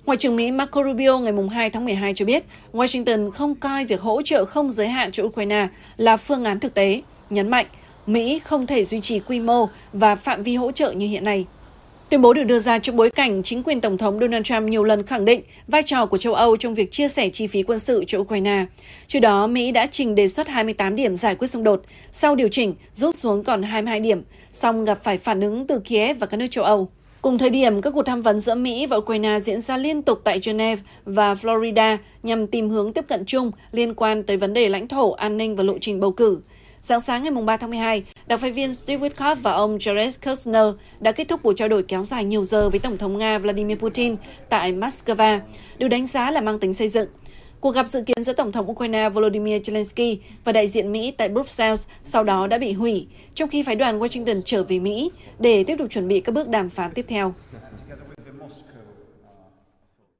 Ngoại trưởng Mỹ Marco Rubio ngày 2 tháng 12 cho biết Washington không coi việc hỗ trợ không giới hạn cho Ukraine là phương án thực tế, nhấn mạnh Mỹ không thể duy trì quy mô và phạm vi hỗ trợ như hiện nay. Tuyên bố được đưa ra trong bối cảnh chính quyền Tổng thống Donald Trump nhiều lần khẳng định vai trò của châu Âu trong việc chia sẻ chi phí quân sự cho Ukraine. Trước đó, Mỹ đã trình đề xuất 28 điểm giải quyết xung đột, sau điều chỉnh rút xuống còn 22 điểm, song gặp phải phản ứng từ Kiev và các nước châu Âu. Cùng thời điểm, các cuộc tham vấn giữa Mỹ và Ukraine diễn ra liên tục tại Geneva và Florida nhằm tìm hướng tiếp cận chung liên quan tới vấn đề lãnh thổ, an ninh và lộ trình bầu cử. Sáng sáng ngày 3 tháng 12, đặc phái viên Steve Witkoff và ông Jared Kushner đã kết thúc cuộc trao đổi kéo dài nhiều giờ với Tổng thống Nga Vladimir Putin tại Moscow, được đánh giá là mang tính xây dựng. Cuộc gặp dự kiến giữa Tổng thống Ukraine Volodymyr Zelensky và đại diện Mỹ tại Brussels sau đó đã bị hủy, trong khi phái đoàn Washington trở về Mỹ để tiếp tục chuẩn bị các bước đàm phán tiếp theo.